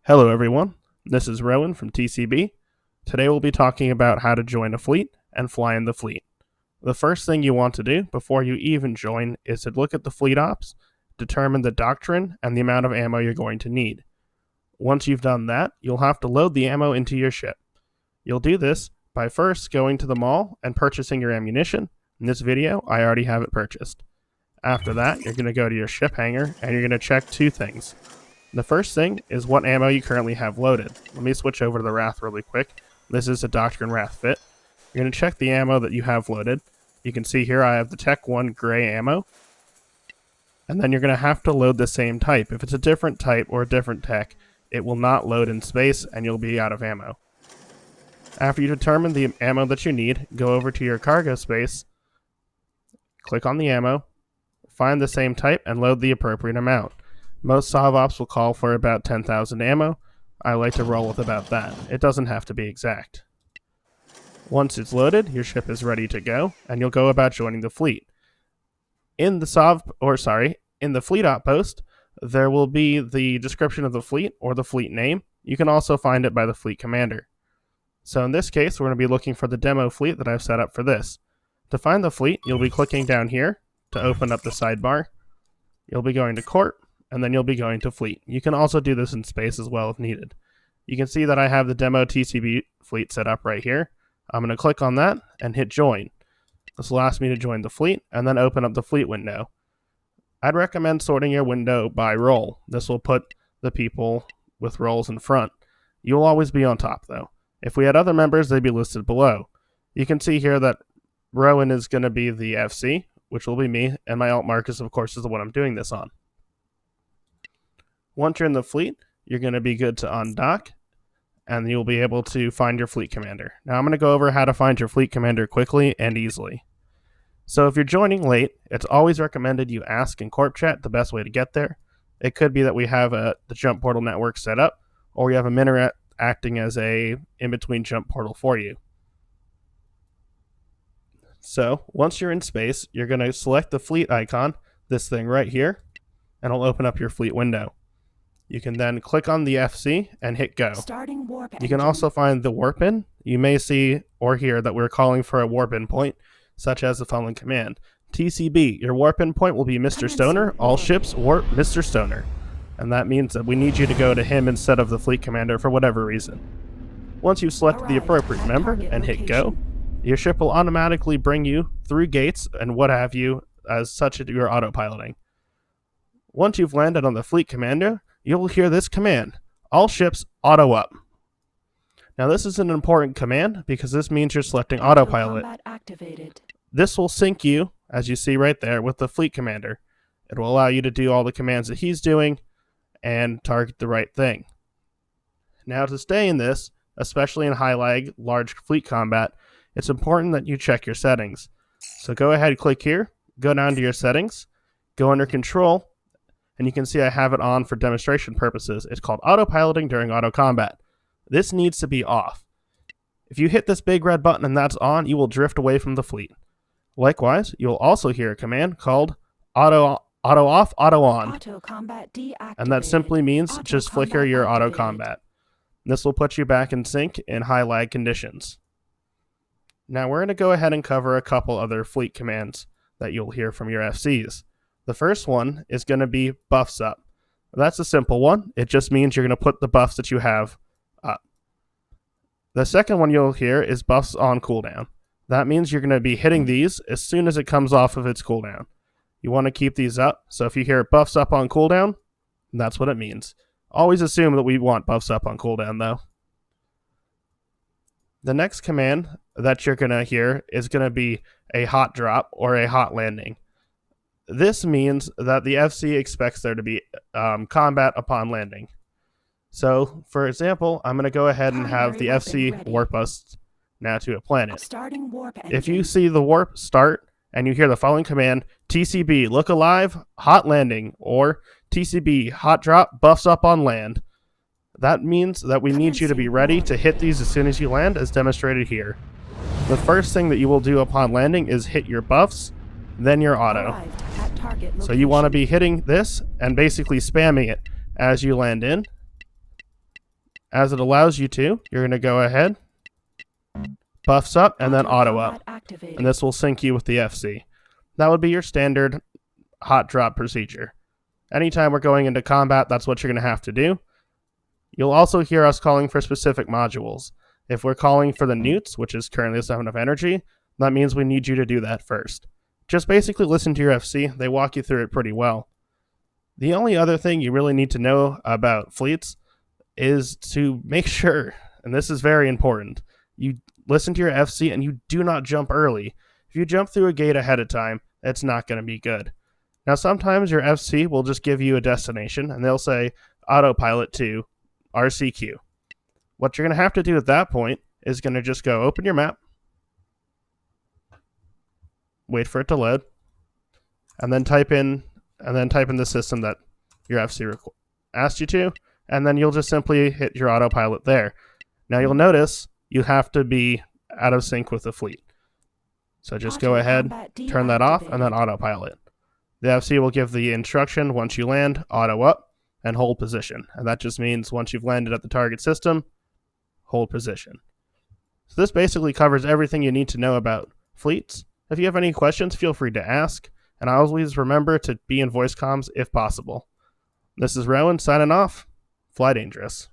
Hello everyone, this is Rowan from TCB. Today we'll be talking about how to join a fleet and fly in the fleet. The first thing you want to do before you even join is to look at the fleet ops, determine the doctrine and the amount of ammo you're going to need. Once you've done that, you'll have to load the ammo into your ship. You'll do this by first going to the mall and purchasing your ammunition. In this video, I already have it purchased. After that, you're going to go to your ship hangar and you're going to check two things. The first thing is what ammo you currently have loaded. Let me switch over to the Wrath really quick. This is a Doctrine Wrath fit. You're going to check the ammo that you have loaded. You can see here I have the Tech 1 gray ammo. And then you're going to have to load the same type. If it's a different type or a different tech, it will not load in space and you'll be out of ammo. After you determine the ammo that you need, go over to your cargo space, click on the ammo, find the same type, and load the appropriate amount. Most SOV ops will call for about 10,000 ammo. I like to roll with about that. It doesn't have to be exact. Once it's loaded, your ship is ready to go, and you'll go about joining the fleet. In the fleet op post, there will be the description of the fleet or the fleet name. You can also find it by the fleet commander. So in this case, we're going to be looking for the demo fleet that I've set up for this. To find the fleet, you'll be clicking down here to open up the sidebar. You'll be going to Court, and then you'll be going to Fleet. You can also do this in space as well if needed. You can see that I have the demo TCB fleet set up right here. I'm going to click on that and hit join. This will ask me to join the fleet and then open up the fleet window. I'd recommend sorting your window by role. This will put the people with roles in front. You'll always be on top though. If we had other members, they'd be listed below. You can see here that Rowan is going to be the FC, which will be me, and my alt Marcus, of course, is the one I'm doing this on. Once you're in the fleet, you're going to be good to undock, and you'll be able to find your fleet commander. Now I'm going to go over how to find your fleet commander quickly and easily. So if you're joining late, it's always recommended you ask in Corp Chat the best way to get there. It could be that we have the jump portal network set up, or we have a minaret acting as a in-between jump portal for you. So once you're in space, you're going to select the fleet icon, this thing right here, and it'll open up your fleet window. You can then click on the FC and hit go. Starting warp engine. You can also find the warp in. You may see or hear that we're calling for a warp in point, such as the following command. TCB, your warp in point will be Mr. Stoner. All ships warp Mr. Stoner. And that means that we need you to go to him instead of the fleet commander for whatever reason. Once you've selected the appropriate member and hit go, your ship will automatically bring you through gates and what have you as such that you're autopiloting. Once you've landed on the fleet commander, you'll hear this command, all ships auto up. Now this is an important command because this means you're selecting autopilot. Activated. This will sync you, as you see right there, with the fleet commander. It will allow you to do all the commands that he's doing and target the right thing. Now to stay in this, especially in high lag, large fleet combat, it's important that you check your settings. So go ahead, click here, go down to your settings, go under control, and you can see I have it on for demonstration purposes. It's called autopiloting during auto combat. This needs to be off. If you hit this big red button and that's on, you will drift away from the fleet. Likewise, you'll also hear a command called auto off, auto on. Auto combat deactivated. And that simply means just flicker your auto combat. This will put you back in sync in high lag conditions. Now we're going to go ahead and cover a couple other fleet commands that you'll hear from your FCs. The first one is going to be buffs up. That's a simple one. It just means you're going to put the buffs that you have up. The second one you'll hear is buffs on cooldown. That means you're going to be hitting these as soon as it comes off of its cooldown. You want to keep these up, so if you hear buffs up on cooldown, that's what it means. Always assume that we want buffs up on cooldown though. The next command that you're going to hear is going to be a hot drop or a hot landing. This means that the FC expects there to be combat upon landing. So, for example, I'm going to go ahead and have the FC warp us now to a planet. Starting warp engine. If you see the warp start and you hear the following command, TCB, look alive, hot landing, or TCB, hot drop, buffs up on land, that means that we need you to be ready to hit these as soon as you land, as demonstrated here. The first thing that you will do upon landing is hit your buffs, then your auto. So you want to be hitting this and basically spamming it as you land in. As it allows you to, you're going to go ahead, buffs up, and then auto up. combat activated. And this will sync you with the FC. That would be your standard hot drop procedure. Anytime we're going into combat, that's what you're going to have to do. You'll also hear us calling for specific modules. If we're calling for the newts, which is currently 7 of energy, that means we need you to do that first. Just basically listen to your FC. They walk you through it pretty well. The only other thing you really need to know about fleets is to make sure, and this is very important, you listen to your FC and you do not jump early. If you jump through a gate ahead of time, it's not going to be good. Now, sometimes your FC will just give you a destination, and they'll say autopilot to RCQ. What you're going to have to do at that point is going to just go open your map, wait for it to load, and then type in the system that your FC asked you to, and then you'll just simply hit your autopilot there. Now you'll notice you have to be out of sync with the fleet. So just go ahead, turn that off, and then autopilot. The FC will give the instruction once you land, auto up, and hold position. And that just means once you've landed at the target system, hold position. So this basically covers everything you need to know about fleets. If you have any questions, feel free to ask. And always remember to be in voice comms if possible. This is Rowan signing off. Fly dangerous.